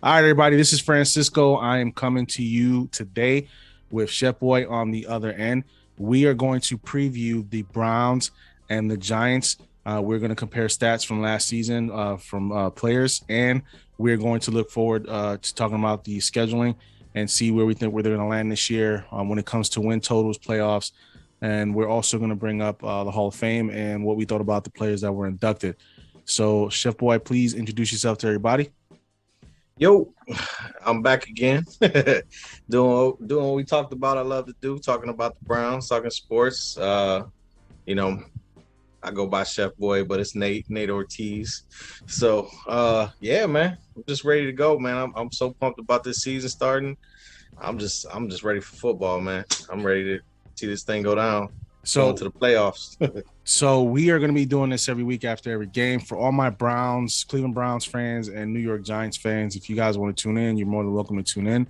All right, everybody, this is Francisco. I am coming to you today with Chef Boy on the other end. We are going to preview the Browns and the Giants. We're going to compare stats from last season from players, and we're going to look forward to talking about the scheduling and see where we think where they're going to land this year when it comes to win totals, playoffs. And we're also going to bring up the Hall of Fame and what we thought about the players that were inducted. So, Chef Boy, please introduce yourself to everybody. Yo, I'm back again. doing what we talked about. I love to do, talking about the Browns, talking sports. You know, I go by Chef Boy, but it's Nate Ortiz. So yeah, man. I'm just ready to go, man. I'm so pumped about this season starting. I'm just ready for football, man. I'm ready to see this thing go down. Going So, to the playoffs. So we are going to be doing this every week after every game for all my Browns, Cleveland Browns fans, and New York Giants fans. If you guys want to tune in, you're more than welcome to tune in.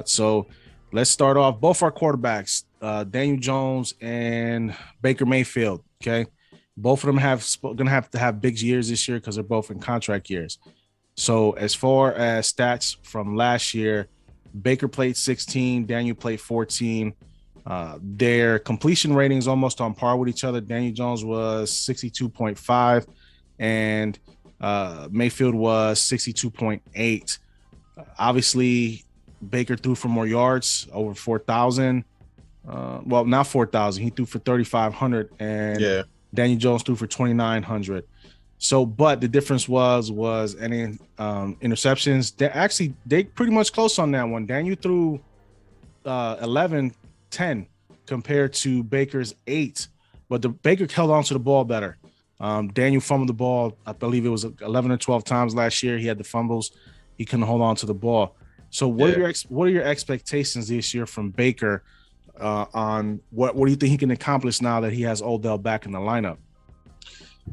So let's start off. Both our quarterbacks, Daniel Jones and Baker Mayfield. Okay, both of them going to have big years this year because they're both in contract years. So as far as stats from last year, Baker played 16, Daniel played 14. Their completion rating is almost on par with each other. Daniel Jones was 62.5 and Mayfield was 62.8. Obviously, Baker threw for more yards, over 4,000. Well, not 4,000. He threw for 3,500 and Yeah. Daniel Jones threw for 2,900. So, but the difference was any interceptions. They pretty much close on that one. Daniel threw 11 10 compared to Baker's 8, but the Baker held on to the ball better. Daniel fumbled the ball. I believe it was 11 or 12 times last year. He had the fumbles. He couldn't hold on to the ball. So Yeah. what are your expectations this year from Baker on what do you think he can accomplish now that he has Odell back in the lineup?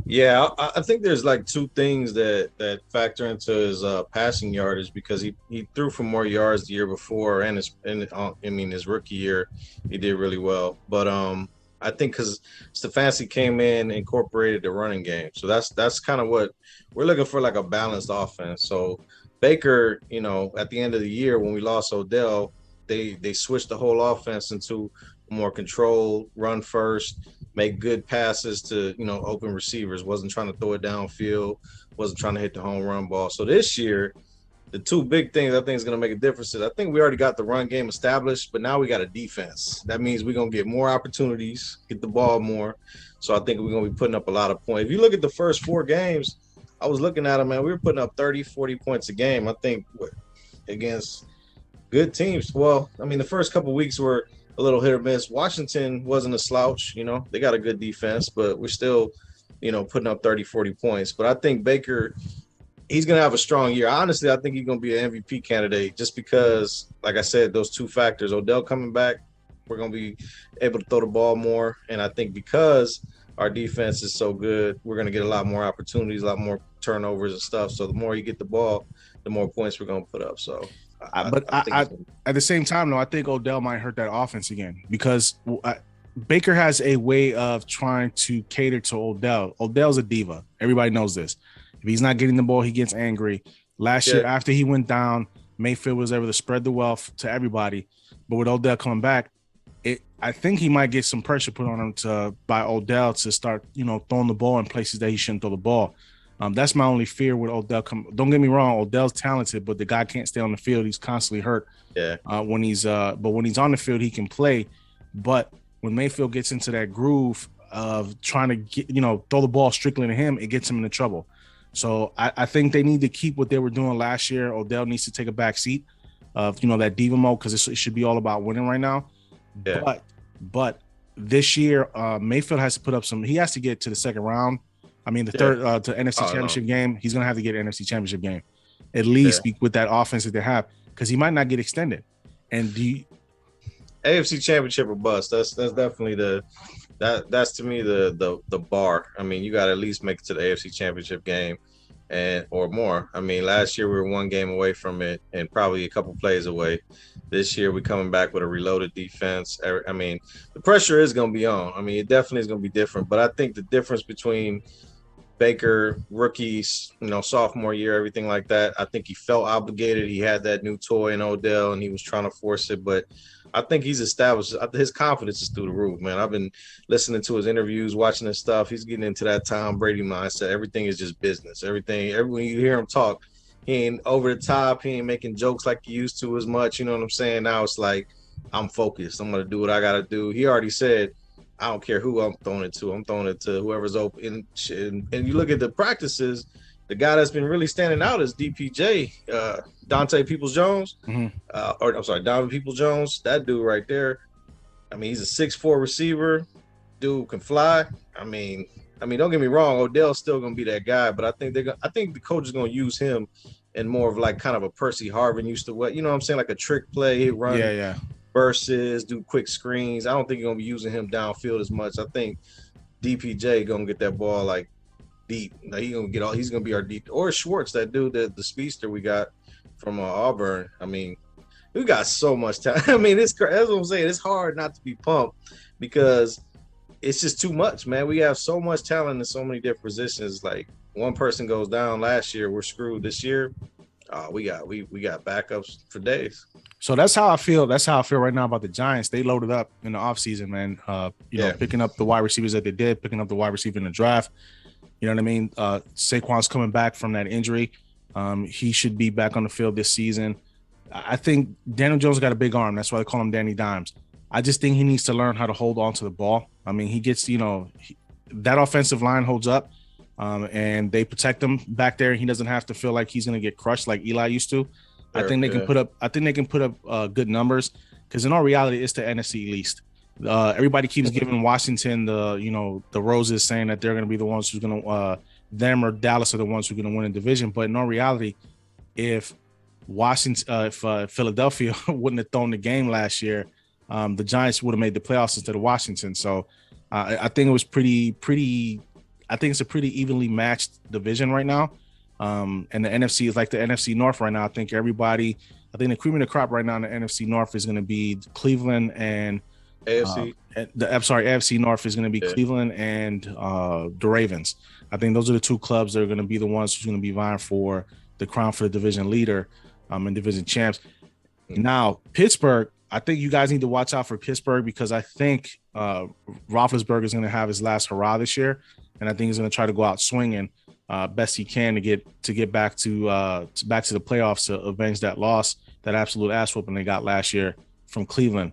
Yeah, I think there's like two things that factor into his passing yardage because he threw for more yards the year before his rookie year he did really well. But I think because Stefanski came in incorporated the running game, so that's kind of what we're looking for, like a balanced offense. So Baker, at the end of the year when we lost Odell, they switched the whole offense into more controlled run first, make good passes to open receivers. Wasn't trying to throw it downfield. Wasn't trying to hit the home run ball. So this year, the two big things I think is going to make a difference is I think we already got the run game established, but now we got a defense. That means we're going to get more opportunities, get the ball more. So I think we're going to be putting up a lot of points. If you look at the first four games, I was looking at them, man, we were putting up 30, 40 points a game. I think against good teams. Well, I mean, the first couple of weeks were a little hit or miss. Washington wasn't a slouch, they got a good defense, but we're still, putting up 30, 40 points. But I think Baker, he's going to have a strong year. Honestly, I think he's going to be an MVP candidate just because, like I said, those two factors, Odell coming back, we're going to be able to throw the ball more. And I think because our defense is so good, we're going to get a lot more opportunities, a lot more turnovers and stuff. So the more you get the ball, the more points we're going to put up. So I at the same time, though, I think Odell might hurt that offense again because Baker has a way of trying to cater to Odell. Odell's a diva. Everybody knows this. If he's not getting the ball, he gets angry. Last year, after he went down, Mayfield was able to spread the wealth to everybody. But with Odell coming back, I think he might get some pressure put on him by Odell to start, throwing the ball in places that he shouldn't throw the ball. That's my only fear with Odell. Don't get me wrong, Odell's talented, but the guy can't stay on the field. He's constantly hurt. Yeah. But when he's on the field, he can play. But when Mayfield gets into that groove of trying to get, throw the ball strictly to him, it gets him into trouble. So I think they need to keep what they were doing last year. Odell needs to take a back seat of, that diva mode because it should be all about winning right now. Yeah. But this year, Mayfield has to put up he has to get to the second round. I mean, the third to NFC Championship game, he's going to have to get an NFC Championship game, at least with that offense that they have, because he might not get extended. And AFC Championship or bust. That's definitely that's to me the bar. I mean, you got to at least make it to the AFC Championship game or more. I mean, last year we were one game away from it and probably a couple plays away. This year we're coming back with a reloaded defense. I mean, the pressure is going to be on. I mean, it definitely is going to be different. But I think the difference between Baker rookies, sophomore year, everything like that. I think he felt obligated. He had that new toy in Odell, and he was trying to force it. But I think he's established. His confidence is through the roof, man. I've been listening to his interviews, watching his stuff. He's getting into that Tom Brady mindset. Everything is just business. When you hear him talk, he ain't over the top. He ain't making jokes like he used to as much. You know what I'm saying? Now it's like, I'm focused. I'm going to do what I got to do. He already said, I don't care who I'm throwing it to. I'm throwing it to whoever's open. And you look at the practices, the guy that's been really standing out is DPJ, Dante Peoples-Jones. Donovan Peoples-Jones. That dude right there. I mean, he's a 6'4" receiver. Dude can fly. I mean, don't get me wrong. Odell's still going to be that guy, but I think the coach is going to use him in more of like kind of a Percy Harvin used to what, you know what I'm saying? Like a trick play, he'd run. Yeah. Versus do quick screens. I don't think you're gonna be using him downfield as much. I think DPJ gonna get that ball like deep. Like he's gonna be our deep, or Schwartz, that dude, the speedster we got from Auburn. I mean, we got so much talent. I mean, that's what I'm saying. It's hard not to be pumped because it's just too much, man. We have so much talent in so many different positions. Like one person goes down last year, we're screwed this year. We got backups for days. So that's how I feel. That's how I feel right now about the Giants. They loaded up in the offseason, man. Picking up the wide receivers that they did, picking up the wide receiver in the draft. You know what I mean? Saquon's coming back from that injury. He should be back on the field this season. I think Daniel Jones got a big arm. That's why they call him Danny Dimes. I just think he needs to learn how to hold on to the ball. I mean, he gets, that offensive line holds up, and they protect him back there. He doesn't have to feel like he's going to get crushed like Eli used to. I think they can put up good numbers because in all reality, it's the NFC least. Everybody keeps giving Washington the roses, saying that they're going to be the ones who's going to them or Dallas are the ones who are going to win a division. But in all reality, if Philadelphia wouldn't have thrown the game last year, the Giants would have made the playoffs instead of Washington. So I think it was pretty. I think it's a pretty evenly matched division right now. And the NFC is like the NFC North right now. I think the cream of the crop right now in the NFC North is going to be Cleveland and AFC. AFC North is going to be Cleveland and the Ravens. I think those are the two clubs that are going to be the ones who's going to be vying for the crown for the division leader and division champs. Now, Pittsburgh, I think you guys need to watch out for Pittsburgh because I think Roethlisberger is going to have his last hurrah this year, and I think he's going to try to go out swinging best he can to get back to the playoffs to avenge that loss, that absolute ass whooping they got last year from Cleveland.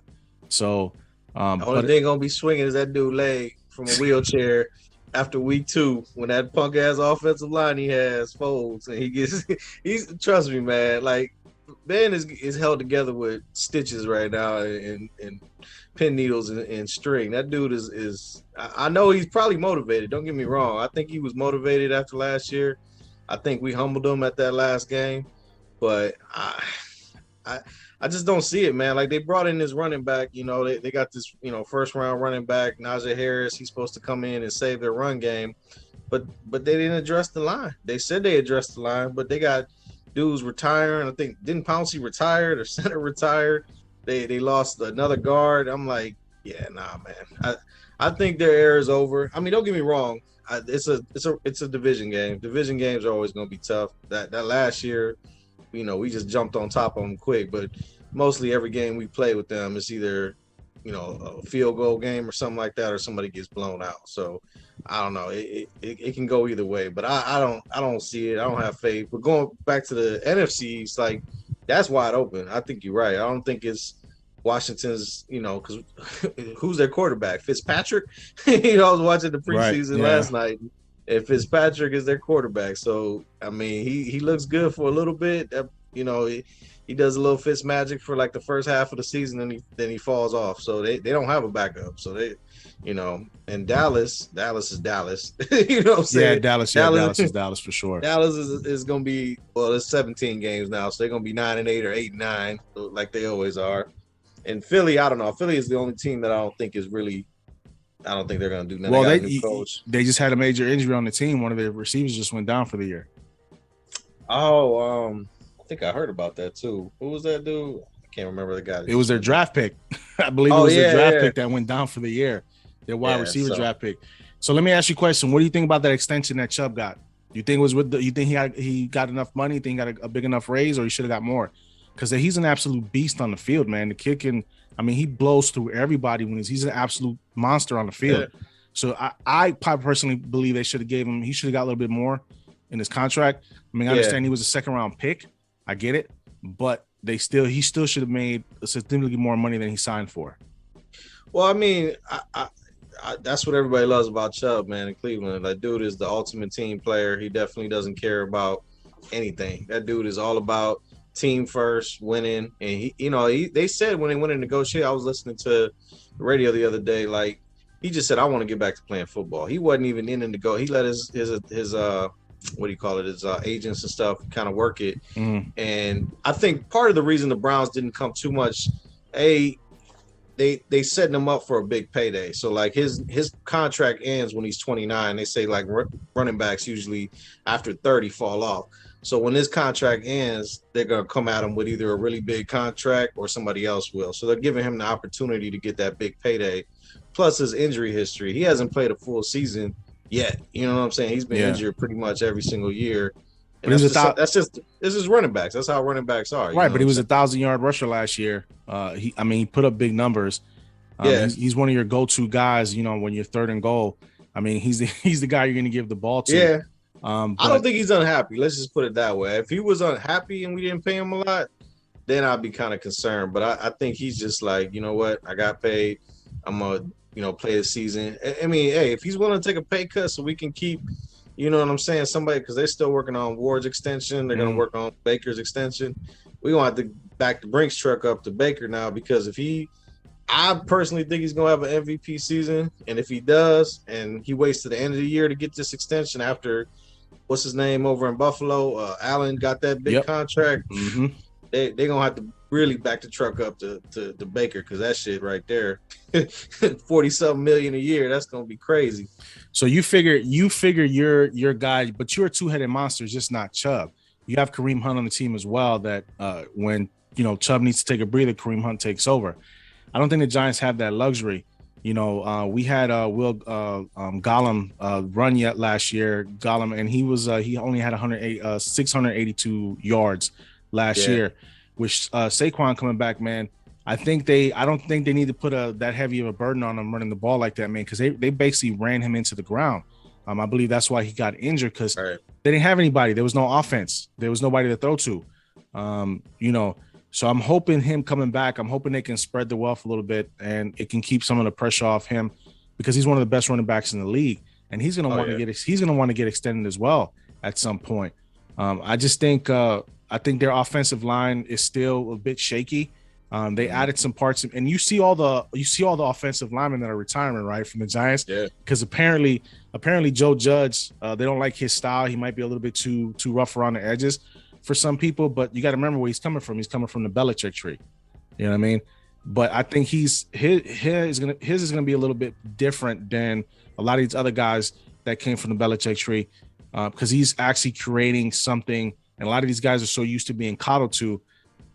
So the only thing gonna be swinging is that dude leg from a wheelchair after week 2 when that punk ass offensive line he has folds and he's trust me, man. Like Ben is held together with stitches right now and pin needles and string. That dude is I know he's probably motivated. Don't get me wrong. I think he was motivated after last year. I think we humbled him at that last game, but I just don't see it, man. Like they brought in this running back, they got this, first round running back, Najee Harris. He's supposed to come in and save their run game, but they didn't address the line. They said they addressed the line, but they got dudes retiring. I think didn't Pouncey retired or center retired. They lost another guard. I'm like, yeah, nah, man. I think their era is over. I mean, don't get me wrong. It's a division game. Division games are always going to be tough. That last year, we just jumped on top of them quick. But mostly every game we play with them is either, a field goal game or something like that, or somebody gets blown out. So I don't know. It can go either way. But I don't see it. I don't have faith. But going back to the NFC, it's like that's wide open. I think you're right. I don't think it's Washington's, because who's their quarterback? Fitzpatrick? I was watching the preseason last night, and Fitzpatrick is their quarterback. So, I mean, he looks good for a little bit. He does a little Fitz magic for like the first half of the season, and then he falls off. So they don't have a backup. So they, and Dallas is Dallas. You know what I'm saying? Yeah, Dallas is Dallas for sure. Dallas is going to be, it's 17 games now, so they're going to be 9-8 or 8-9, like they always are. And Philly, I don't know. Philly is the only team that I don't think they're going to do nothing. Well, they just had a major injury on the team. One of their receivers just went down for the year. Oh, I think I heard about that too. Who was that dude? I can't remember the guy. It was their draft pick. I believe it was their draft pick that went down for the year. Their wide receiver draft pick. So let me ask you a question. What do you think about that extension that Chubb got? You think it was you think he got enough money? You think he got a big enough raise, or he should have got more? Because he's an absolute beast on the field, man. The kid can, I mean, he blows through everybody when he's an absolute monster on the field. Yeah. So I personally believe he should have got a little bit more in his contract. I mean, I understand he was a second round pick. I get it, but he still should have made significantly more money than he signed for. Well, I mean, that's what everybody loves about Chubb, man, in Cleveland. That dude is the ultimate team player. He definitely doesn't care about anything. That dude is all about team first, winning. And they said when they went to negotiate, I was listening to the radio the other day, like he just said, I want to get back to playing football. He wasn't even in the go. He let his what do you call it? His agents and stuff kind of work it. Mm. And I think part of the reason the Browns didn't come too much, they setting him up for a big payday. So like his contract ends when he's 29. They say like running backs usually after 30 fall off. So when his contract ends, they're going to come at him with either a really big contract or somebody else will. So they're giving him the opportunity to get that big payday. Plus his injury history. He hasn't played a full season yet. You know what I'm saying? He's been injured pretty much every single year. And this is running backs. That's how running backs are. Right, but he was a 1,000-yard rusher last year. He put up big numbers. He's one of your go-to guys, when you're third and goal. I mean, he's the guy you're going to give the ball to. Yeah. I don't think he's unhappy. Let's just put it that way. If he was unhappy and we didn't pay him a lot, then I'd be kind of concerned. But I think he's just like, you know what? I got paid. I'm going to play the season. I mean, hey, if he's willing to take a pay cut so we can keep, you know what I'm saying, somebody, because they're still working on Ward's extension. They're going to work on Baker's extension. We're going to have to back the Brinks truck up to Baker now, because I personally think he's going to have an MVP season. And if he does, and he waits to the end of the year to get this extension after, what's his name over in Buffalo, Allen got that big contract, they're going to have to really back the truck up to Baker, because that shit right there, 40-something million a year, that's going to be crazy. So you figure your guy, but you're a two-headed monster, just not Chubb. You have Kareem Hunt on the team as well, that when Chubb needs to take a breather, Kareem Hunt takes over. I don't think the Giants have that luxury. We had Will Gollum run yet last year. Gollum, and he only had 682 yards last year. Which Saquon coming back, man. I don't think they need to put that heavy of a burden on him running the ball like that, man, because they basically ran him into the ground. I believe that's why he got injured, because they didn't have anybody. There was no offense. There was nobody to throw to. So I'm hoping him coming back, I'm hoping they can spread the wealth a little bit and it can keep some of the pressure off him, because he's one of the best running backs in the league, and he's going to want to get extended as well at some point. I think their offensive line is still a bit shaky. They added some parts, and you see all the offensive linemen that are retiring, right, from the Giants. Yeah. Because apparently Joe Judge, they don't like his style. He might be a little bit too rough around the edges for some people, but you got to remember where he's coming from. He's coming from the Belichick tree. You know what I mean? But I think his is gonna be a little bit different than a lot of these other guys that came from the Belichick tree, because he's actually creating something. And a lot of these guys are so used to being coddled to.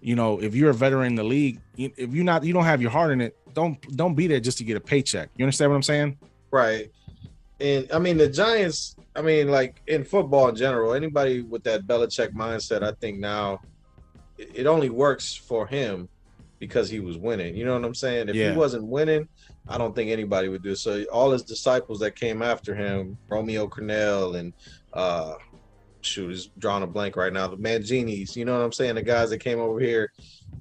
If you're a veteran in the league, if you don't have your heart in it, don't be there just to get a paycheck. You understand what I'm saying? Right. And I mean, the Giants, like in football in general, anybody with that Belichick mindset, I think now it only works for him because he was winning. You know what I'm saying? If he wasn't winning, I don't think anybody would do it. So all his disciples that came after him, Romeo Crennel and is drawing a blank right now, the Manginis, you know what I'm saying? The guys that came over here,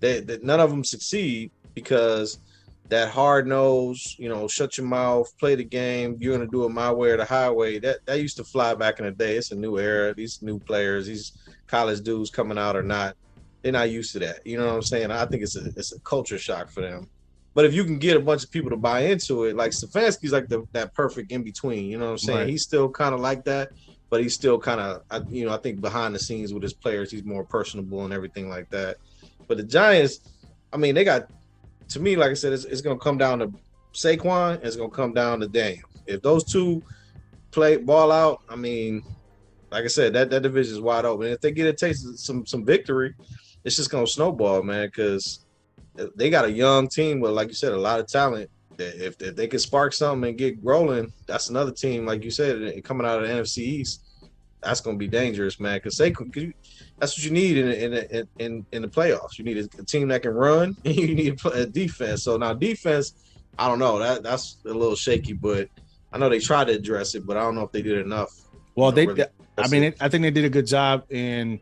none of them succeed because that hard nose, shut your mouth, play the game, you're going to do it my way or the highway. That used to fly back in the day. It's a new era. These new players, these college dudes coming out or not, they're not used to that. You know what I'm saying? I think it's a culture shock for them. But if you can get a bunch of people to buy into it, like Stefanski's like that perfect in between. You know what I'm saying? Right. He's still kind of like that, but he's still kind of, I think behind the scenes with his players, he's more personable and everything like that. But the Giants, they got, to me, like I said, it's going to come down to Saquon, and it's going to come down to Daniel. If those two play ball out, like I said, that division is wide open. If they get a taste of some victory, it's just going to snowball, man, because they got a young team with, like you said, a lot of talent. if they could spark something and get rolling, that's another team, like you said, coming out of the NFC East. That's going to be dangerous, man. Because that's what you need in the playoffs. You need a team that can run, and you need a defense. So now defense, I don't know. That's a little shaky, but I know they tried to address it, but I don't know if they did enough. Well, I think they did a good job in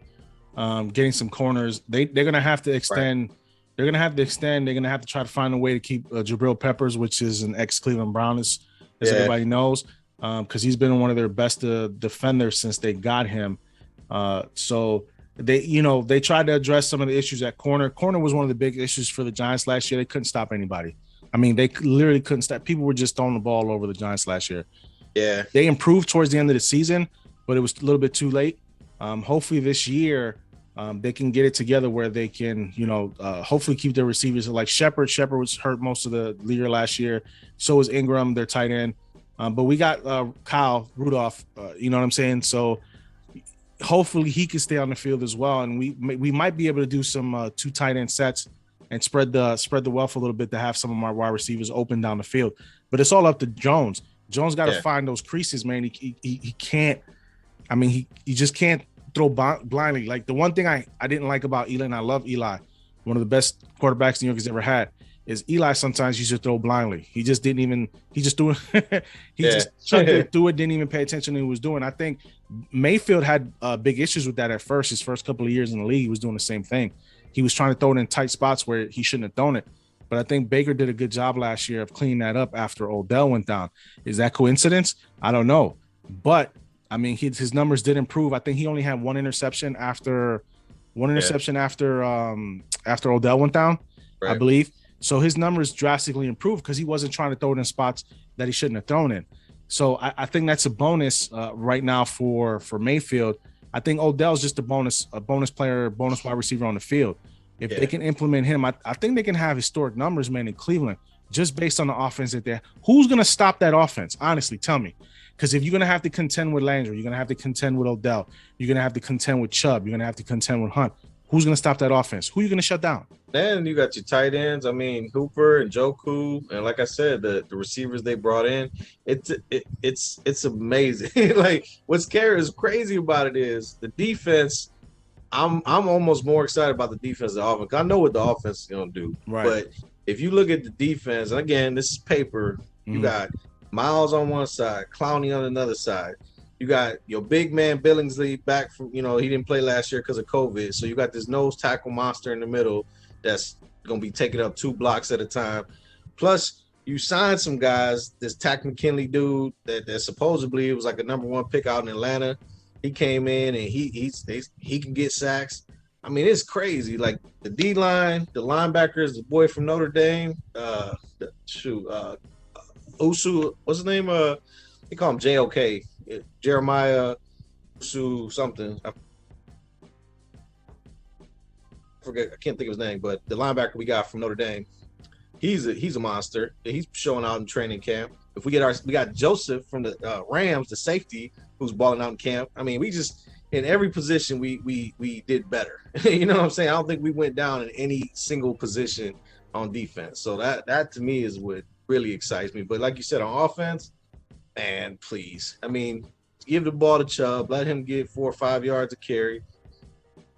getting some corners. They're going to have to extend. Right. They're going to have to extend. They're going to have to try to find a way to keep Jabril Peppers, which is an ex-Cleveland Brown, as everybody knows, because he's been one of their best defenders since they got him. So they tried to address some of the issues at corner. Corner was one of the big issues for the Giants last year. They couldn't stop anybody. I mean, they literally couldn't stop. People were just throwing the ball over the Giants last year. Yeah. They improved towards the end of the season, but it was a little bit too late. Hopefully this year they can get it together where they can, hopefully keep their receivers like Shepard. Shepard was hurt most of the year last year. So was Ingram, their tight end. But we got Kyle Rudolph, you know what I'm saying? So hopefully he can stay on the field as well. And we might be able to do some 2 tight end sets and spread the wealth a little bit to have some of our wide receivers open down the field. But it's all up to Jones. Jones got to find those creases, man. He can't. I mean, he just can't throw blindly. Like the one thing I didn't like about Eli, and I love Eli, one of the best quarterbacks New York has ever had, is Eli sometimes used to throw blindly. He just didn't even. He just threw it. Just chucked it through it. Didn't even pay attention to what he was doing. I think Mayfield had big issues with that at first. His first couple of years in the league, he was doing the same thing. He was trying to throw it in tight spots where he shouldn't have thrown it. But I think Baker did a good job last year of cleaning that up after Odell went down. Is that coincidence? I don't know. But, I mean, his numbers did improve. I think he only had one interception after Odell went down, right. I believe. So his numbers drastically improved because he wasn't trying to throw it in spots that he shouldn't have thrown in. So I think that's a bonus right now for Mayfield. I think Odell's just a bonus player, bonus wide receiver on the field. If they can implement him, I think they can have historic numbers, man, in Cleveland, just based on the offense that they're. Who's going to stop that offense? Honestly, tell me. Because if you're going to have to contend with Landry, you're going to have to contend with Odell, you're going to have to contend with Chubb, you're going to have to contend with Hunt. Who's going to stop that offense? Who are you going to shut down? Then you got your tight ends. I mean, Hooper and Joku, and like I said, the receivers they brought in. It's amazing. Like what's crazy about it is the defense. I'm almost more excited about the defense than the offense. I know what the offense is going to do. Right. But if you look at the defense, and again, this is paper, you got Miles on one side, Clowney on another side. You got your big man Billingsley back from, he didn't play last year because of COVID. So you got this nose tackle monster in the middle that's going to be taking up 2 blocks at a time. Plus, you signed some guys, this Tack McKinley dude that supposedly was like a number 1 pick out in Atlanta. He came in and he can get sacks. I mean, it's crazy. Like the D line, the linebackers, the boy from Notre Dame, Usu, what's his name? They call him JOK, Jeremiah Usu something. I forget. I can't think of his name, but the linebacker we got from Notre Dame, he's a monster. He's showing out in training camp. If we got Joseph from the Rams, the safety, who's balling out in camp. I mean, we just in every position we did better. You know what I'm saying? I don't think we went down in any single position on defense. So that to me is what really excites me. But like you said, on offense, man, please. I mean, give the ball to Chubb, let him get 4 or 5 yards of carry,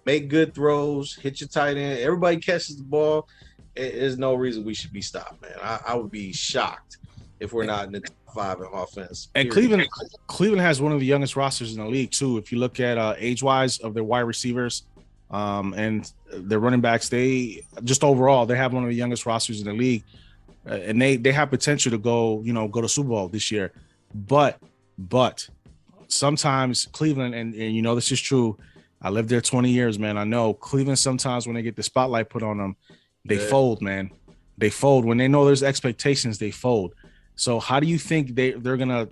make good throws, hit your tight end. Everybody catches the ball. There's no reason we should be stopped, man. I would be shocked if we're not in the top 5 in offense. And Cleveland has one of the youngest rosters in the league too. If you look at age-wise of their wide receivers and their running backs, they just overall they have one of the youngest rosters in the league, and they have potential to go to Super Bowl this year. But sometimes Cleveland, and this is true. I lived there 20 years, man. I know Cleveland sometimes when they get the spotlight put on them, they fold, man. They fold. When they know there's expectations, they fold. So how do you think they're going to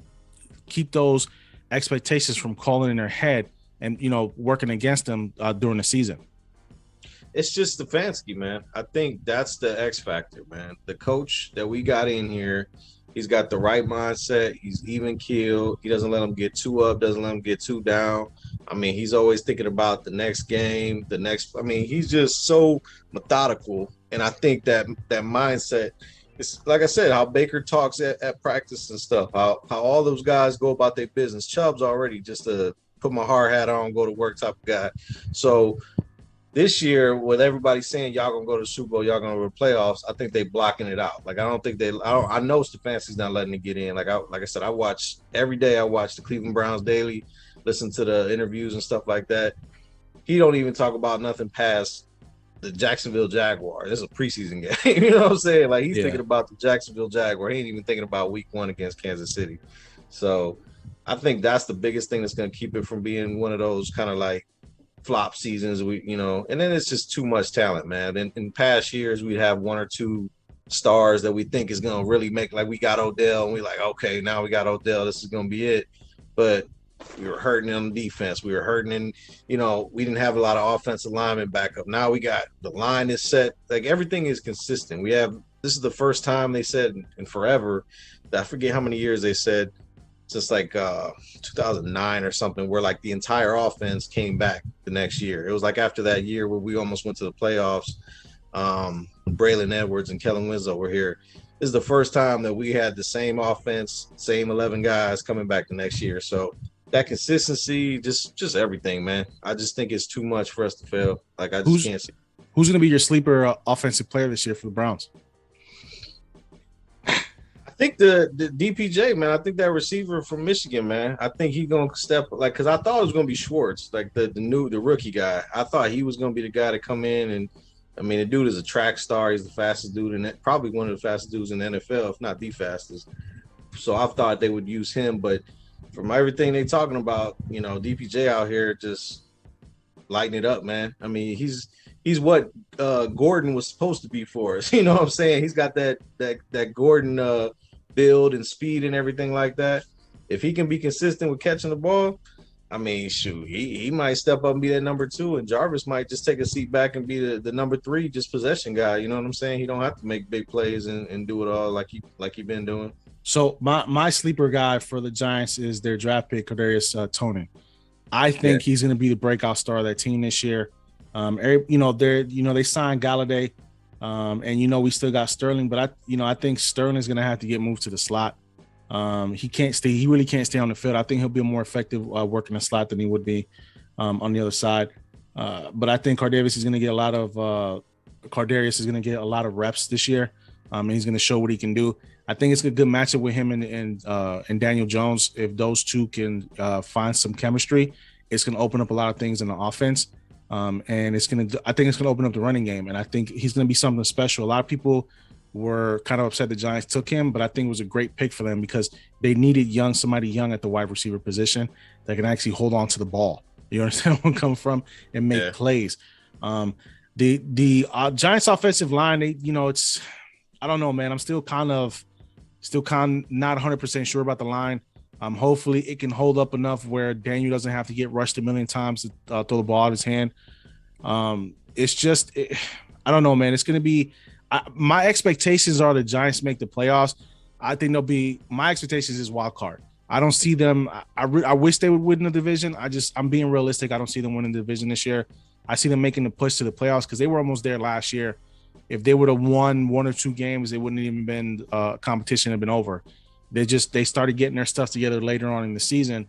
keep those expectations from calling in their head and, working against them during the season? It's just Stefanski, man. I think that's the X factor, man. The coach that we got in here, he's got the right mindset. He's even keeled. He doesn't let them get too up, doesn't let them get too down. I mean, he's always thinking about the next game, he's just so methodical. And I think that mindset, it's like I said, how Baker talks at practice and stuff, how all those guys go about their business. Chubb's already just a put my hard hat on, go to work type of guy. So this year, with everybody saying y'all gonna go to the Super Bowl, y'all gonna go to the playoffs, I think they blocking it out. Like I don't think they. I know Stefanski's not letting it get in. Like I said, I watch every day. I watch the Cleveland Browns daily, listen to the interviews and stuff like that. He don't even talk about nothing past the Jacksonville Jaguars. This is a preseason game. You know what I'm saying? Like he's thinking about the Jacksonville Jaguar. He ain't even thinking about Week 1 against Kansas City. So I think that's the biggest thing that's gonna keep it from being one of those kind of like flop seasons, and then it's just too much talent, man. In past years, we'd have one or two stars that we think is going to really make, like we got Odell, and we like, okay, now we got Odell, this is going to be it. But we were hurting on defense. We were hurting in, we didn't have a lot of offensive linemen backup. Now we got the line is set. Like everything is consistent. This is the first time they said in forever, I forget how many years they said, since like 2009 or something, where like the entire offense came back the next year. It was like after that year where we almost went to the playoffs. Braylon Edwards and Kellen Winslow were here. This is the first time that we had the same offense, same 11 guys coming back the next year. So that consistency, just everything, man. I just think it's too much for us to fail. Like I just can't see. Who's going to be your sleeper offensive player this year for the Browns? I think the DPJ, man. I think that receiver from Michigan, man. I think he's gonna step like because I thought it was gonna be Schwartz, like the rookie guy. I thought he was gonna be the guy to come in and I mean the dude is a track star. He's the fastest dude and probably one of the fastest dudes in the NFL, if not the fastest. So I thought they would use him, but from everything they talking about, DPJ out here just lighting it up, man. I mean he's what Gordon was supposed to be for us. You know what I'm saying? He's got that Gordon build and speed and everything like that. If he can be consistent with catching the ball, I mean, shoot, he might step up and be that number 2, and Jarvis might just take a seat back and be the number 3, just possession guy. You know what I'm saying? He don't have to make big plays and do it all like he been doing. So my sleeper guy for the Giants is their draft pick, Kadarius Toney. I think he's going to be the breakout star of that team this year. They signed Galladay. And we still got Sterling, but I think Sterling's gonna have to get moved to the slot. He really can't stay on the field. I think he'll be more effective working the slot than he would be on the other side. But I think Kadarius is gonna get a lot of reps this year. And he's gonna show what he can do. I think it's a good matchup with him and Daniel Jones. If those two can find some chemistry, it's gonna open up a lot of things in the offense. And I think it's gonna open up the running game, and I think he's gonna be something special. A lot of people were kind of upset the Giants took him, but I think it was a great pick for them because they needed somebody young at the wide receiver position that can actually hold on to the ball. You understand where I'm coming from and make plays. The Giants offensive line, it's I don't know, man. I'm still kind of not 100% sure about the line. Hopefully it can hold up enough where Daniel doesn't have to get rushed a million times to throw the ball out of his hand. I don't know, man. It's going to be my expectations are the Giants make the playoffs. I think my expectations is wild card. I don't see them. I wish they would win the division. I'm being realistic. I don't see them winning the division this year. I see them making the push to the playoffs because they were almost there last year. If they would have won 1 or 2 games, it wouldn't even been competition had been over. They started getting their stuff together later on in the season.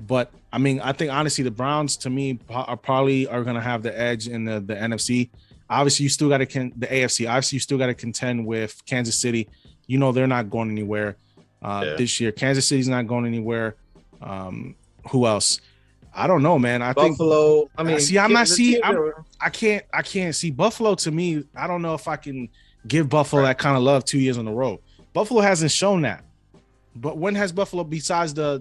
But I mean, I think honestly, the Browns to me are going to have the edge in the NFC. Obviously, you still got to the AFC. Obviously, you still got to contend with Kansas City. They're not going anywhere this year. Kansas City's not going anywhere. Who else? I don't know, man. I think Buffalo. I mean, I can't see Buffalo. To me, I don't know if I can give Buffalo that kind of love 2 years in a row. Buffalo hasn't shown that. But when has Buffalo, besides the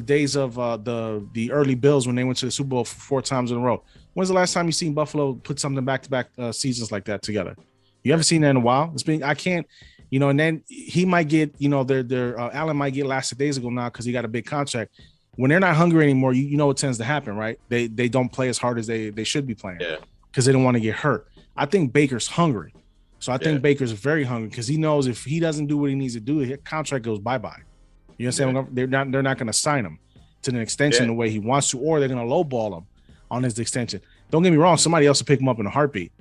days of the early Bills when they went to the Super Bowl 4 times in a row? When's the last time you seen Buffalo put something back-to-back seasons like that together? You haven't seen that in a while. I can't, and then he might get, Allen might get last days ago now because he got a big contract. When they're not hungry anymore, you know what tends to happen, right? They don't play as hard as they should be playing because they don't want to get hurt. I think Baker's hungry. So I think Baker's very hungry because he knows if he doesn't do what he needs to do, his contract goes bye-bye. You understand? They're not going to sign him to an extension the way he wants to, or they're going to lowball him on his extension. Don't get me wrong. Somebody else will pick him up in a heartbeat.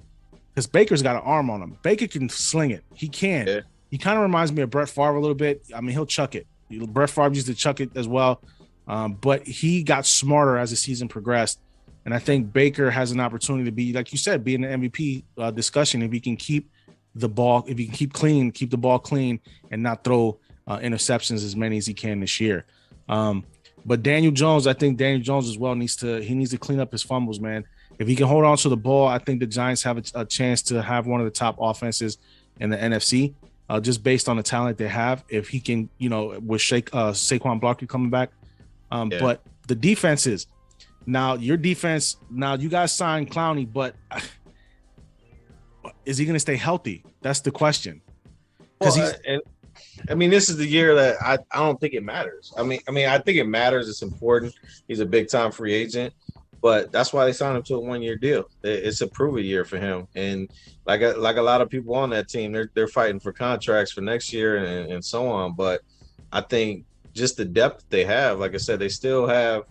because Baker's got an arm on him. Baker can sling it. He can. Yeah. He kind of reminds me of Brett Favre a little bit. I mean, he'll chuck it. Brett Favre used to chuck it as well, but he got smarter as the season progressed. And I think Baker has an opportunity to be, like you said, be in the MVP discussion if he can keep the ball, if he can keep the ball clean and not throw interceptions as many as he can this year. But Daniel Jones, I think Daniel Jones as well needs to clean up his fumbles, man. If he can hold on to the ball, I think the Giants have a chance to have one of the top offenses in the NFC, just based on the talent they have. If he can, with Saquon Barkley coming back. But the defenses, now your defense, now you guys signed Clowney, but is he going to stay healthy? That's the question. Well, this is the year that I don't think it matters. I think it matters. It's important. He's a big time free agent, but that's why they signed him to a 1-year deal. It's a prove-it year for him. And like a lot of people on that team, they're fighting for contracts for next year and so on. But I think just the depth they have, like I said, they still have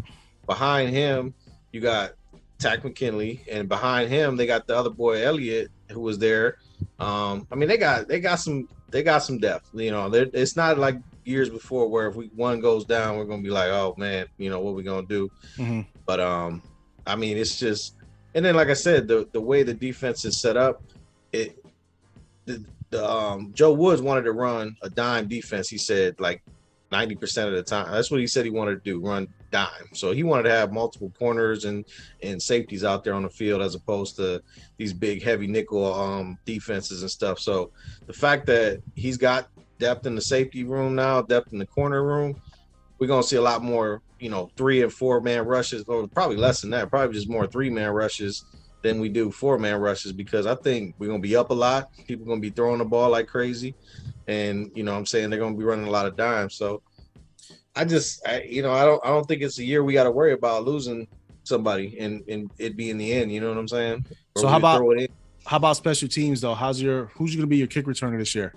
behind him, you got Tack McKinley, and behind him they got the other boy Elliott who was there. They got some depth. It's not like years before where if one goes down, we're gonna be like, oh man, what we gonna do? Mm-hmm. But it's just, and then like I said, the way the defense is set up, Joe Woods wanted to run a dime defense. He said like 90% of the time. That's what he said he wanted to do, run dime. So he wanted to have multiple corners and safeties out there on the field as opposed to these big heavy nickel defenses and stuff. So the fact that he's got depth in the safety room now, depth in the corner room, we're going to see a lot more, 3 and 4 man rushes, or probably less than that, probably just more 3-man rushes than we do 4-man rushes, because I think we're going to be up a lot. People are going to be throwing the ball like crazy. And, they're going to be running a lot of dimes. So I don't think it's a year we got to worry about losing somebody and it being the end. You know what I'm saying? So how about special teams though? Who's going to be your kick returner this year?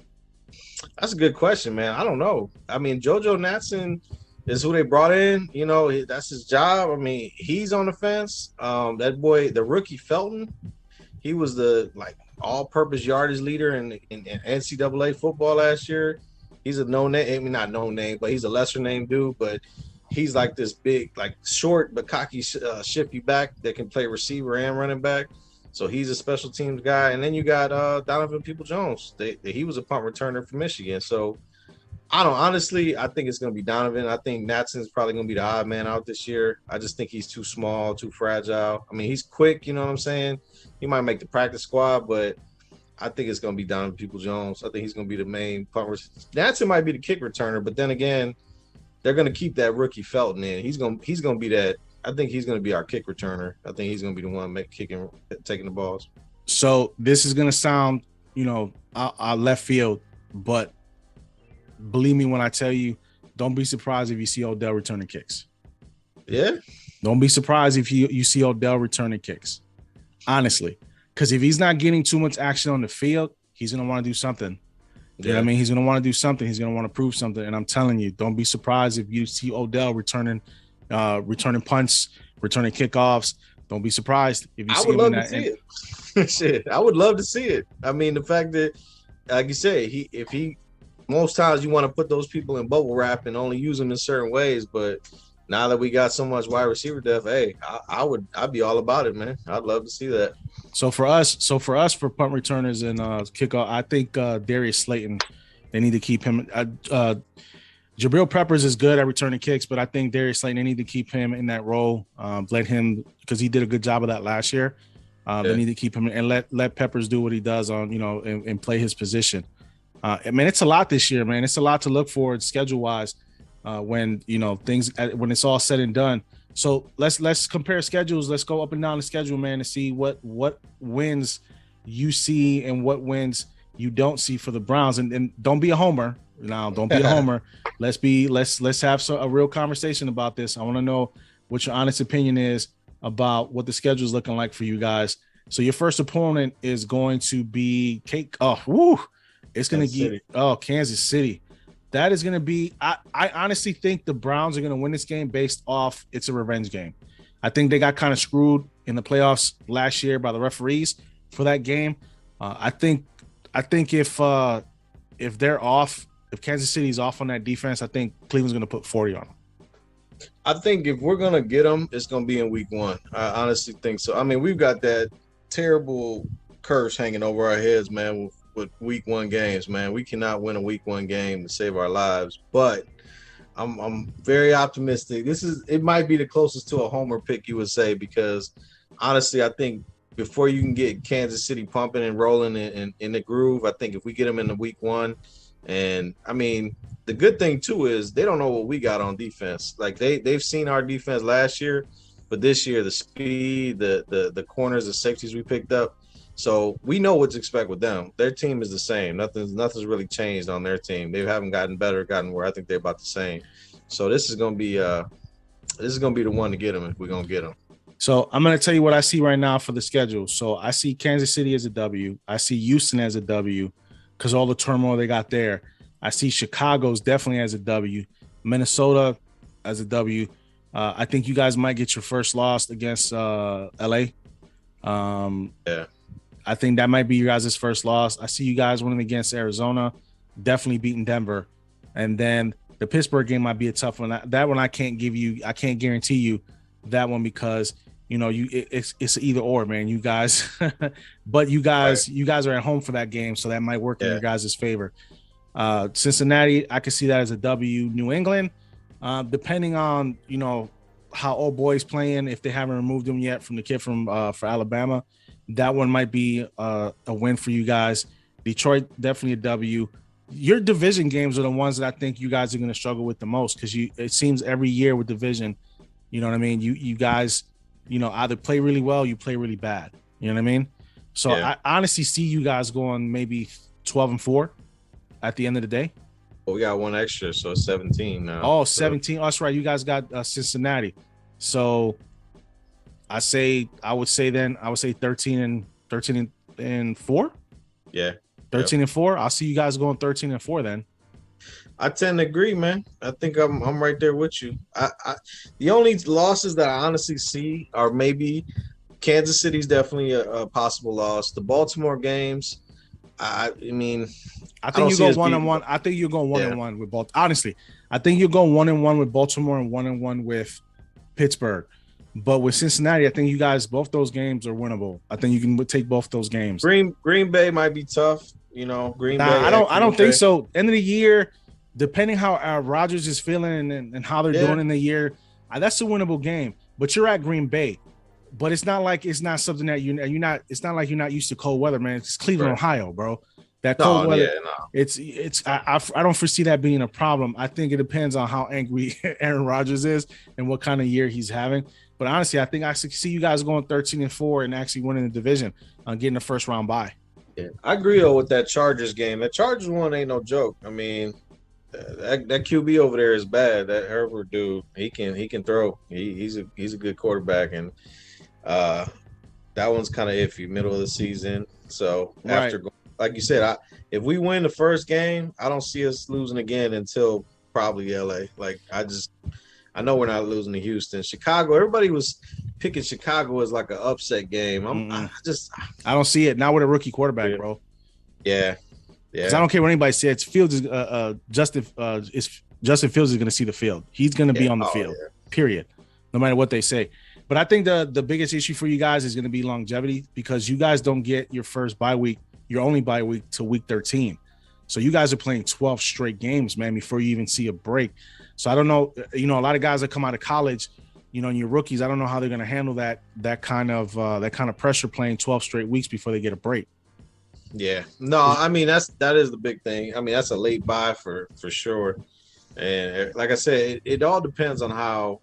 That's a good question, man. I don't know. JoJo Natson is who they brought in. That's his job. He's on the fence. That boy, the rookie Felton, he was the all-purpose yardage leader in NCAA football last year. He's a no name, not no name, but he's a lesser name dude. But he's like this big, short but cocky, shifty back that can play receiver and running back. So he's a special teams guy. And then you got Donovan Peoples-Jones. He was a punt returner for Michigan. So I think it's going to be Donovan. I think Natson's probably going to be the odd man out this year. I just think he's too small, too fragile. He's quick, you know what I'm saying? He might make the practice squad, but I think it's going to be Donovan Peoples-Jones. I think he's going to be the main punt returner. Natson might be the kick returner, but then again, they're going to keep that rookie Felton in. He's going to be that. I think he's going to be our kick returner. I think he's going to be the one taking the balls. So this is going to sound, left field, but believe me when I tell you, don't be surprised if you see Odell returning kicks. Yeah. Don't be surprised if you see Odell returning kicks. Honestly. Because if he's not getting too much action on the field, he's going to want to do something. You know what I mean? He's going to want to do something. He's going to want to prove something. And I'm telling you, don't be surprised if you see Odell returning punts, returning kickoffs. Don't be surprised if you see him in that. I would love to see it. Shit, I would love to see it. The fact that, like you say, most times you want to put those people in bubble wrap and only use them in certain ways, but now that we got so much wide receiver depth, hey, I'd be all about it, man. I'd love to see that. So for us, for punt returners and kickoff, I think Darius Slayton, they need to keep him. Jabril Peppers is good at returning kicks, but I think Darius Slayton, they need to keep him in that role. Let him, because he did a good job of that last year. They need to keep him and let Peppers do what he does on, and play his position. It's a lot this year, man. It's a lot to look forward schedule wise when when it's all said and done. So let's compare schedules. Let's go up and down the schedule, man, to see what wins you see and what wins you don't see for the Browns. And don't be a homer. Now, don't be a homer. Let's have a real conversation about this. I want to know what your honest opinion is about what the schedule is looking like for you guys. So your first opponent is going to be it's going to be Kansas City. That is going to be. I honestly think the Browns are going to win this game based off it's a revenge game. I think they got kind of screwed in the playoffs last year by the referees for that game. I think if they're off, if Kansas City's off on that defense, I think Cleveland's going to put 40 on them. I think if we're gonna get them, it's gonna be in week one. I honestly think so. I mean, we've got that terrible curse hanging over our heads, man, with week one games, man. We cannot win a week one game to save our lives. But I'm very optimistic. It might be the closest to a homer pick you would say, because honestly, I think before you can get Kansas City pumping and rolling in the groove, I think if we get them in the week one, and I mean, the good thing too is they don't know what we got on defense. Like they've seen our defense last year, but this year the speed, the corners, the safeties we picked up. So we know what to expect with them. Their team is the same. Nothing's really changed on their team. They haven't gotten better, gotten where I think they're about the same. So this is gonna be the one to get them if we're gonna get them. So I'm going to tell you what I see right now for the schedule. So I see Kansas City as a W. I see Houston as a W because all the turmoil they got there. I see Chicago's definitely as a W. Minnesota as a W. I think you guys might get your first loss against LA. Yeah. I think that might be you guys' first loss. I see you guys winning against Arizona, definitely beating Denver. And then the Pittsburgh game might be a tough one. That one I can't guarantee you that one because it's either or, man. You guys, but you guys are at home for that game, so that might work in your guys' favor. Cincinnati, I can see that as a W. New England, depending on how old boy's playing, if they haven't removed him yet from the kid for Alabama, that one might be a win for you guys. Detroit, definitely a W. Your division games are the ones that I think you guys are going to struggle with the most because it seems every year with division, you know what I mean? You guys, either play really well, you play really bad. You know what I mean? So I honestly see you guys going maybe 12-4 at the end of the day. Well, we got one extra, so 17 now. Oh, 17. Oh, that's right. You guys got Cincinnati. So I would say 13 and 4. Yeah. 13 and 4. I'll see you guys going 13 and 4 then. I tend to agree, man. I think I'm right there with you. The only losses that I honestly see are maybe Kansas City's definitely a possible loss. The Baltimore games, I mean, I think you go 1-1. I think you're going 1-1 with Baltimore. Honestly, I think you're going 1-1 with Baltimore and 1-1 with Pittsburgh. But with Cincinnati, I think you guys, both those games are winnable. I think you can take both those games. Green Bay might be tough. Green Bay. I don't think so. End of the year, depending how Rodgers is feeling and how they're doing in the year, that's a winnable game. But you're at Green Bay. But it's not something that you're not. It's not like you're not used to cold weather, man. It's Cleveland, Ohio, bro. That cold weather. Yeah, no. It's. I don't foresee that being a problem. I think it depends on how angry Aaron Rodgers is and what kind of year he's having. But honestly, I think I see you guys going 13-4 and actually winning the division on getting the first round bye. Yeah, I agree with that Chargers game. That Chargers one ain't no joke. I mean, that QB over there is bad. That Herbert dude, he can throw. He's a good quarterback, and that one's kind of iffy, middle of the season. So after, like you said, if we win the first game, I don't see us losing again until probably LA. Like I know we're not losing to Houston. Chicago, everybody was picking Chicago as like an upset game. I don't see it. Not with a rookie quarterback, bro. Yeah. Because I don't care what anybody says. Fields is Justin Fields is going to see the field. He's going to be on the field. Period. No matter what they say. But I think the biggest issue for you guys is going to be longevity because you guys don't get your first bye week, your only bye week till week 13. So you guys are playing 12 straight games, man, before you even see a break. So I don't know, a lot of guys that come out of college, and you're rookies, I don't know how they're going to handle that kind of pressure playing 12 straight weeks before they get a break. Yeah. No, I mean, that is the big thing. I mean, that's a late buy for sure. And like I said, it all depends on how,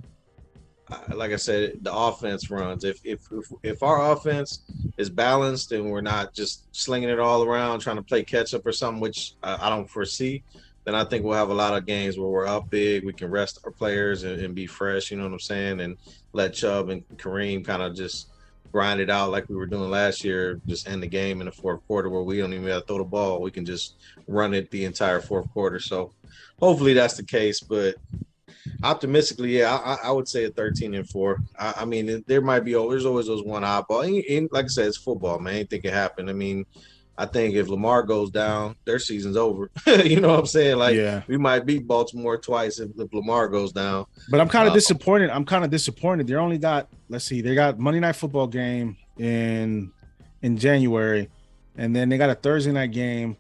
like I said, the offense runs. If our offense is balanced and we're not just slinging it all around, trying to play catch up or something, which I don't foresee, then I think we'll have a lot of games where we're up big. We can rest our players and be fresh, you know what I'm saying? And let Chubb and Kareem kind of just grind it out like we were doing last year, just end the game in the fourth quarter where we don't even have to throw the ball. We can just run it the entire fourth quarter. So hopefully that's the case. But optimistically, I would say a 13-4. I mean, there's always those one eyeball. And like I said, it's football, man. Anything can happen. I mean, I think if Lamar goes down, their season's over. You know what I'm saying? Like Yeah. we might beat Baltimore twice if Lamar goes down. But I'm kind of disappointed. They only got, let's see, they got Monday Night Football game in January, and then they got a Thursday night game.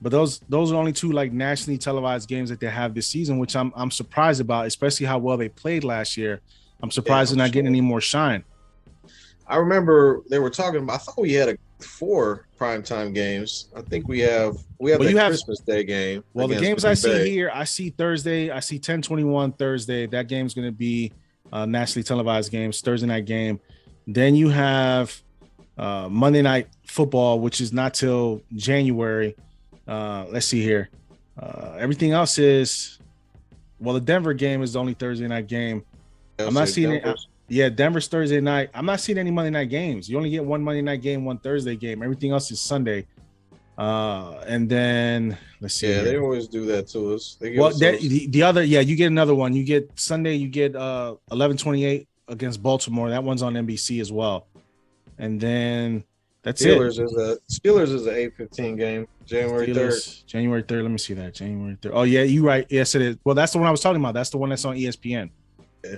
But those are only two like nationally televised games that they have this season, which I'm surprised about, especially how well they played last year. I'm surprised they're not getting any more shine. I remember they were talking about. I thought we had 4 primetime games. I think we have Christmas Day game. Well, the games I see here, I see Thursday. I see 10/21 Thursday. That game's going to be nationally televised games, Thursday night game. Then you have Monday Night Football, which is not till January. Let's see here. Everything else is, well, the Denver game is the only Thursday night game. I'm not seeing it. Yeah, Denver's Thursday night. I'm not seeing any Monday night games. You only get one Monday night game, one Thursday game. Everything else is Sunday. And then let's see. Yeah, they always do that to us. The other, you get another one. You get Sunday. You get 11:28 against Baltimore. That one's on NBC as well. And then that's Steelers is an 8:15 game, January 3rd. January 3rd. Let me see that. January 3rd. Oh yeah, you're right. Yes, it is. Well, that's the one I was talking about. That's the one that's on ESPN. Yeah.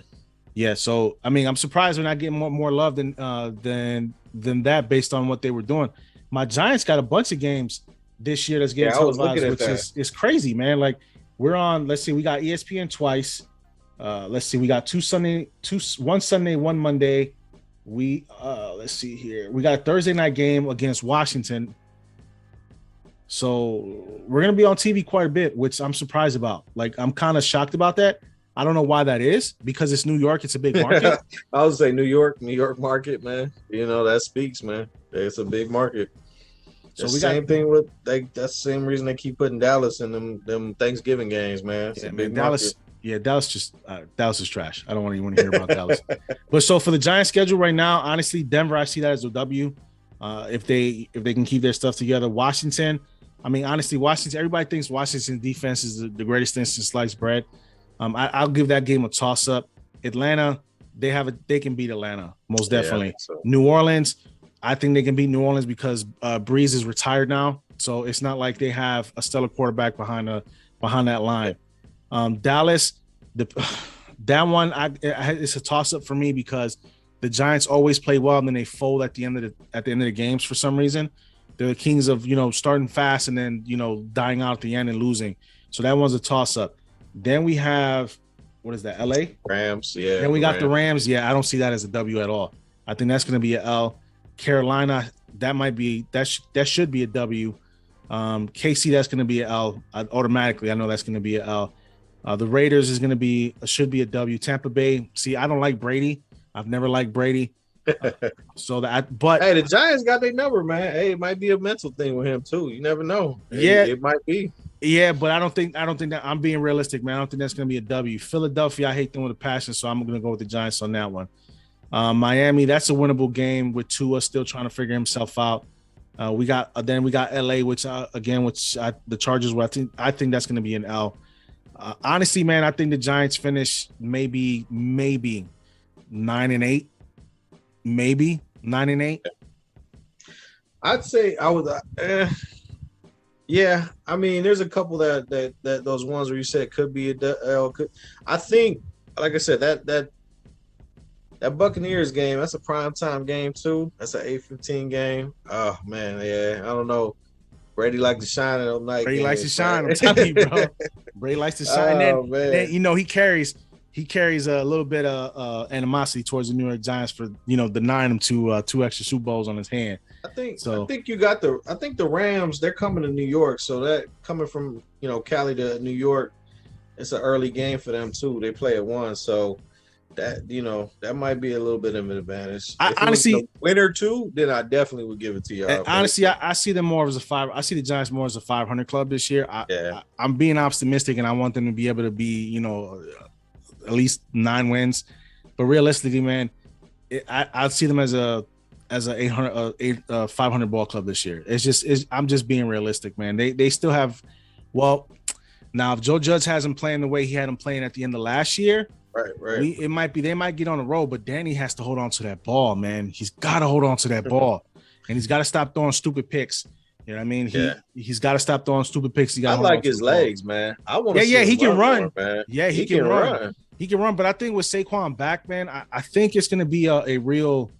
Yeah, so I mean, I'm surprised we're not getting more love than that based on what they were doing. My Giants got a bunch of games this year that's getting televised, which is crazy, man. Like we're on. Let's see, we got ESPN twice. Let's see, we got one Sunday, one Monday. Let's see here, we got a Thursday night game against Washington. So we're gonna be on TV quite a bit, which I'm surprised about. Like I'm kind of shocked about that. I don't know why that is, because it's New York. It's a big market. I would say New York market, man. You know, that speaks, man. It's a big market. So that's the same reason they keep putting Dallas in them Thanksgiving games, man. It's a big Dallas. market. Yeah, Dallas is trash. I don't want to hear about Dallas. But so for the Giants schedule right now, honestly, Denver, I see that as a W. If they can keep their stuff together. Washington, I mean, honestly, everybody thinks Washington defense is the greatest thing since sliced bread. I'll give that game a toss up. Atlanta, they can beat Atlanta most definitely. Yeah, so. New Orleans, I think they can beat New Orleans because Breeze is retired now, so it's not like they have a stellar quarterback behind that line. Dallas, that one it's a toss up for me because the Giants always play well and then they fold at the end of the games for some reason. They're the kings of starting fast and then dying out at the end and losing. So that one's a toss up. Then we have, what is that, LA? Rams, yeah. Then we got the Rams. Yeah, I don't see that as a W at all. I think that's going to be an L. Carolina, that should be a W. KC, that's going to be an L. Automatically, I know that's going to be an L. The Raiders should be a W. Tampa Bay, see, I don't like Brady. I've never liked Brady. But hey, the Giants got their number, man. Hey, it might be a mental thing with him too. You never know. Yeah, it might be. Yeah, but I don't think that, I'm being realistic, man. I don't think that's going to be a W. Philadelphia, I hate them with a passion, so I'm going to go with the Giants on that one. Miami, that's a winnable game with Tua still trying to figure himself out. We got LA, the Chargers were. I think that's going to be an L. Honestly, man, I think the Giants finish maybe 9-8, maybe 9-8. I'd say I would. Yeah, I mean, there's a couple that those ones where you said could be a L. I think, like I said, that Buccaneers game, that's a primetime game too. That's an 8:15 game. Oh man, yeah, I don't know. Brady likes to shine at night. Brady likes to shine. I'm telling you, bro. Brady likes to shine. Then he carries a little bit of animosity towards the New York Giants for denying him two extra Super Bowls on his hand. I think the Rams, they're coming to New York, so that coming from Cali to New York, it's an early game for them too. They play at 1, so that that might be a little bit of an advantage. Honestly, a win or two, then I definitely would give it to y'all. Honestly, I see them more as a 5. I see the Giants more as a 500 club this year. I'm being optimistic, and I want them to be able to be at least 9 wins. But realistically, man, I see them as a 500 ball club this year. I'm just being realistic, man. They still have, well, now if Joe Judge has him playing the way he had him playing at the end of last year, right. They might get on the road, but Danny has to hold on to that ball, man. He's got to hold on to that ball, and he's got to stop throwing stupid picks. You know what I mean? Yeah. He's got to stop throwing stupid picks. He got I to hold on like to his the ball. legs, man. I want to see Yeah, him he can run. more, man. Yeah, he can run. He can run, but I think with Saquon back, man, I think it's going to be a real.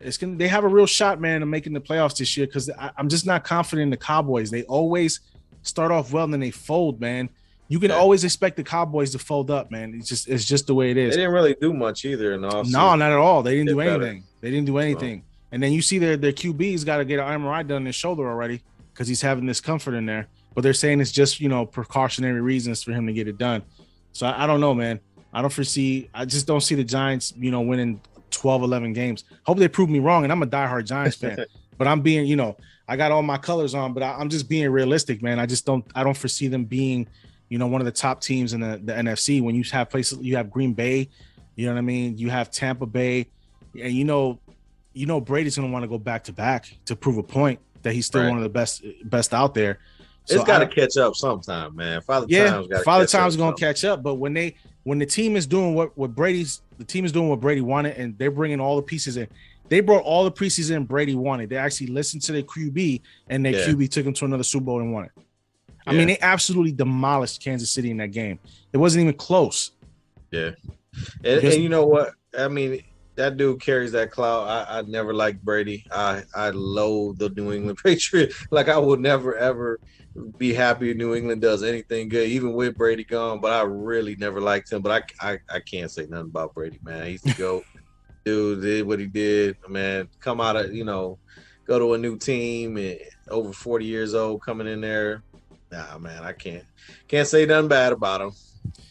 They have a real shot, man, of making the playoffs this year because I'm just not confident in the Cowboys. They always start off well and then they fold, man. You can always expect the Cowboys to fold up, man. It's just the way it is. They didn't really do much either in the offseason. No, not at all. They didn't do anything. They didn't do anything. And then you see their QB's got to get an MRI done in his shoulder already because he's having discomfort in there. But they're saying it's just, precautionary reasons for him to get it done. So I don't know, man. I just don't see the Giants, winning 12, 11 games. Hope they prove me wrong. And I'm a diehard Giants fan, but I'm being, I got all my colors on, but I'm just being realistic, man. I don't foresee them being, one of the top teams in the NFC. When you have places, you have Green Bay, you know what I mean? You have Tampa Bay, and Brady's going to want to go back to back to prove a point that he's still one of the best out there. So it's got to catch up sometime, man. Father Time's going to catch up. But when the team is doing what Brady wanted, and they're bringing all the pieces in, they brought all the pieces in Brady wanted. They actually listened to their QB, and their QB took them to another Super Bowl and won it. I mean, they absolutely demolished Kansas City in that game. It wasn't even close. Yeah. And you know what? I mean, that dude carries that clout. I never liked Brady. I loathe the New England Patriots. Like, I would never, ever be happy if New England does anything good, even with Brady gone. But I really never liked him. But I can't say nothing about Brady, man. He used to go, dude did what he did, man. Come out of, go to a new team and over 40 years old coming in there. Nah, man, I can't say nothing bad about him.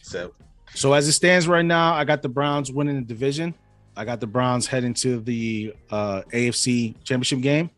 So as it stands right now, I got the Browns winning the division. I got the Browns heading to the AFC Championship game.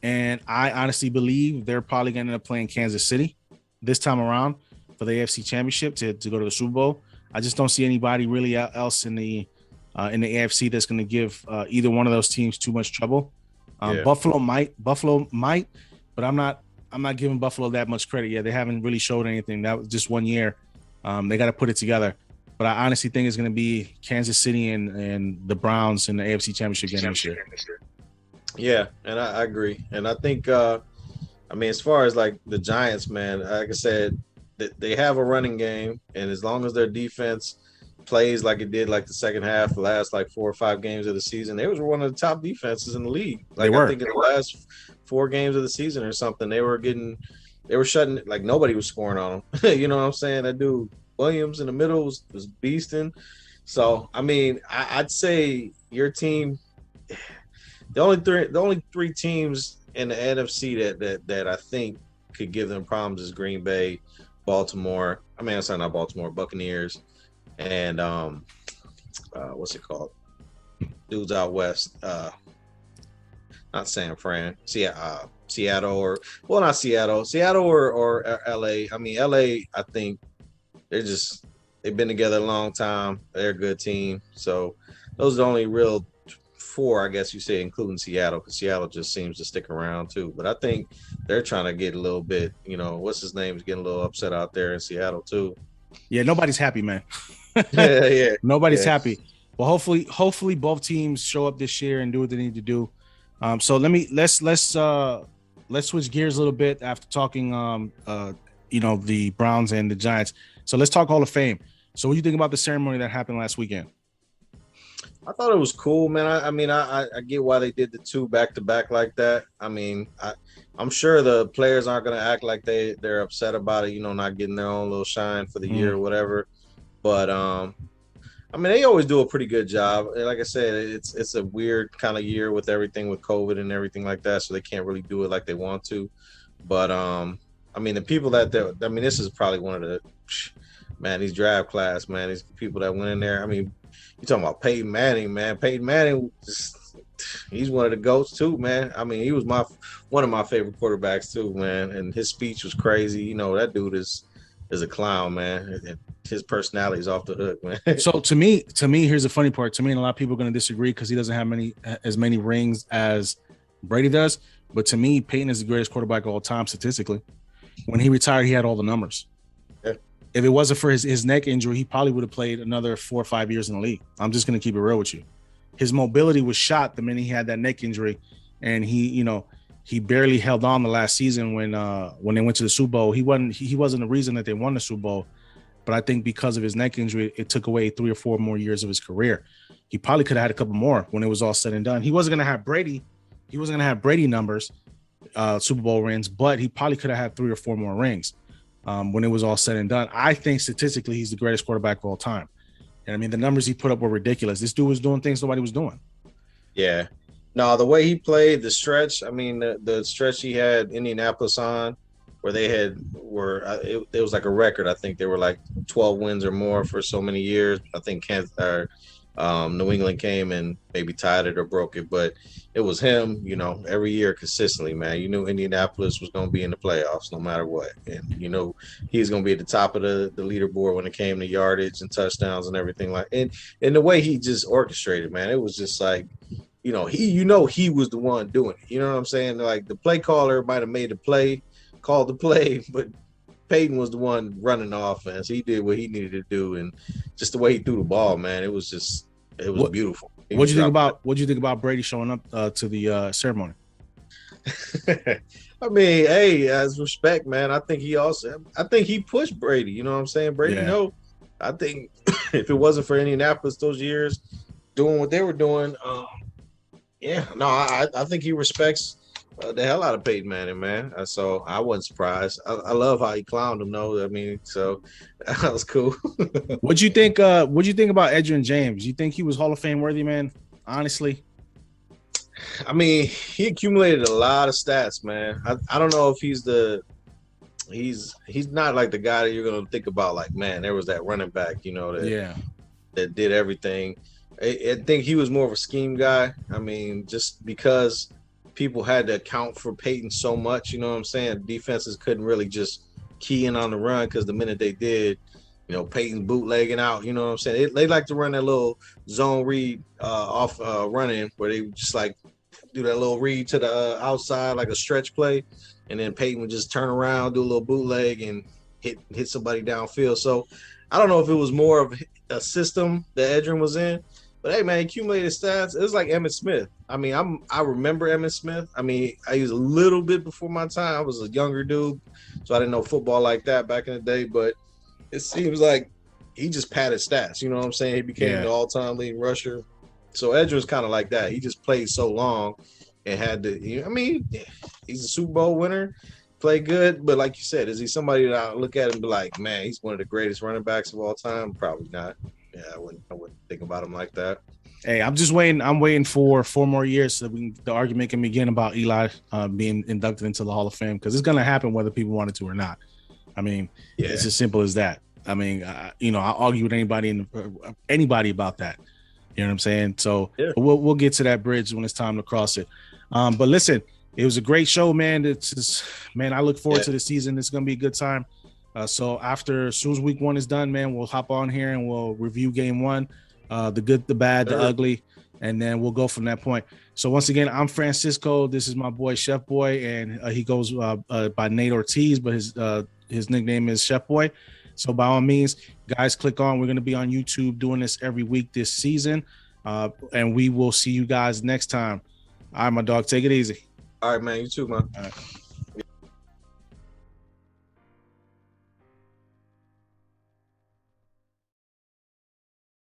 And I honestly believe they're probably going to end up playing Kansas City this time around for the AFC Championship to go to the Super Bowl. I just don't see anybody really else in the AFC that's going to give either one of those teams too much trouble. Buffalo might, but I'm not giving Buffalo that much credit yet. They haven't really showed anything. That was just 1 year. They got to put it together. But I honestly think it's going to be Kansas City and the Browns in the AFC Championship game this year. Yeah, and I agree. And I think, as far as like the Giants, man, like I said, they have a running game. And as long as their defense plays like it did like the second half, the last like 4 or 5 games of the season, they was one of the top defenses in the league. Like I think in the last 4 games of the season or something, they were shutting, like nobody was scoring on them. You know what I'm saying? That dude Williams in the middle was beasting. So I'd say your team, the only three teams in the NFC that I think could give them problems is Green Bay, Baltimore. Sorry, not Baltimore, Buccaneers, and what's it called? Dudes out west. Not San Fran. Seattle or not Seattle. Seattle or LA. LA, I think they've been together a long time. They're a good team. So those are the only real 4, I guess you say, including Seattle, because Seattle just seems to stick around too. But I think they're trying to get a little bit, what's his name is getting a little upset out there in Seattle too. Yeah, nobody's happy, man. yeah. Nobody's happy. Well, hopefully both teams show up this year and do what they need to do. So let's switch gears a little bit after talking the Browns and the Giants. So let's talk Hall of Fame. So what do you think about the ceremony that happened last weekend? I thought it was cool, man. I get why they did the 2 back-to-back like that. I'm sure the players aren't going to act like they're upset about it, not getting their own little shine for the year or whatever. But, they always do a pretty good job. Like I said, it's a weird kind of year with everything with COVID and everything like that, so they can't really do it like they want to. But, the people this is probably one of the, these draft class, man, these people that went in there. You're talking about Peyton Manning, man. Peyton Manning, he's one of the GOATs too, man. He was one of my favorite quarterbacks too, man. And his speech was crazy. That dude is a clown, man. His personality is off the hook, man. So to me, here's the funny part. To me, and a lot of people are going to disagree because he doesn't have as many rings as Brady does. But to me, Peyton is the greatest quarterback of all time statistically. When he retired, he had all the numbers. Yeah. If it wasn't for his neck injury, he probably would have played another 4 or 5 years in the league. I'm just going to keep it real with you. His mobility was shot the minute he had that neck injury, and he He barely held on the last season when they went to the Super Bowl. He wasn't the reason that they won the Super Bowl, but I think because of his neck injury, it took away 3 or 4 more years of his career. He probably could have had a couple more when it was all said and done. He wasn't going to have Brady. He wasn't going to have Brady numbers, Super Bowl rings, but he probably could have had 3 or 4 more rings when it was all said and done. I think statistically, he's the greatest quarterback of all time. And I mean, the numbers he put up were ridiculous. This dude was doing things nobody was doing. Yeah. No, the way he played the stretch, I mean, the stretch he had Indianapolis on, where it was like a record. I think they were like 12 wins or more for so many years. I think New England came and maybe tied it or broke it, but it was him, every year consistently, man. You knew Indianapolis was going to be in the playoffs no matter what. And, he was going to be at the top of the leaderboard when it came to yardage and touchdowns and everything and the way he just orchestrated, man, it was just like, he was the one doing it. You know what I'm saying? Like the play caller might have made the play, called the play, but Peyton was the one running the offense. He did what he needed to do, and just the way he threw the ball, man, it was beautiful. What'd you think about Brady showing up to the ceremony? I mean, hey, as respect, man. I think he pushed Brady. You know what I'm saying? Brady, I think if it wasn't for Indianapolis those years doing what they were doing, I think he respects the hell out of Peyton Manning, man. So I wasn't surprised. I love how he clowned him, though. I mean, so that was cool. What'd you think about Edgerrin James? You think he was Hall of Fame worthy, man? Honestly, I mean, he accumulated a lot of stats, man. I don't know if he's not like the guy that you're gonna think about. Like, man, there was that running back, that did everything. I think he was more of a scheme guy. I mean, just because people had to account for Peyton so much, you know what I'm saying? Defenses couldn't really just key in on the run because the minute they did, Peyton's bootlegging out, you know what I'm saying? They like to run that little zone read off running where they just like do that little read to the outside like a stretch play, and then Peyton would just turn around, do a little bootleg, and hit somebody downfield. So I don't know if it was more of a system that Edgerrin was in, but hey, man, accumulated stats. It was like Emmitt Smith. I mean, I remember Emmitt Smith. I mean, I was a little bit before my time. I was a younger dude, so I didn't know football like that back in the day. But it seems like he just padded stats. You know what I'm saying? He became the all-time leading rusher. So Edgerrin's kind of like that. He just played so long and had to. I mean, he's a Super Bowl winner, played good. But like you said, is he somebody that I look at and be like, man, he's one of the greatest running backs of all time? Probably not. Yeah, I wouldn't think about him like that. Hey, I'm just waiting. I'm waiting for 4 more years so the argument can begin about Eli being inducted into the Hall of Fame, because it's going to happen whether people want it to or not. I mean, it's as simple as that. I mean, I'll argue with anybody about that. You know what I'm saying? So we'll get to that bridge when it's time to cross it. But listen, it was a great show, man. I look forward to the season. It's going to be a good time. So as soon as week 1 is done, man, we'll hop on here and we'll review game 1, the good, the bad, the ugly, and then we'll go from that point. So once again, I'm Francisco. This is my boy Chef Boy, and he goes by Nate Ortiz, but his nickname is Chef Boy. So by all means, guys, click on. We're going to be on YouTube doing this every week this season, and we will see you guys next time. All right, my dog, take it easy. All right, man. You too, man. All right.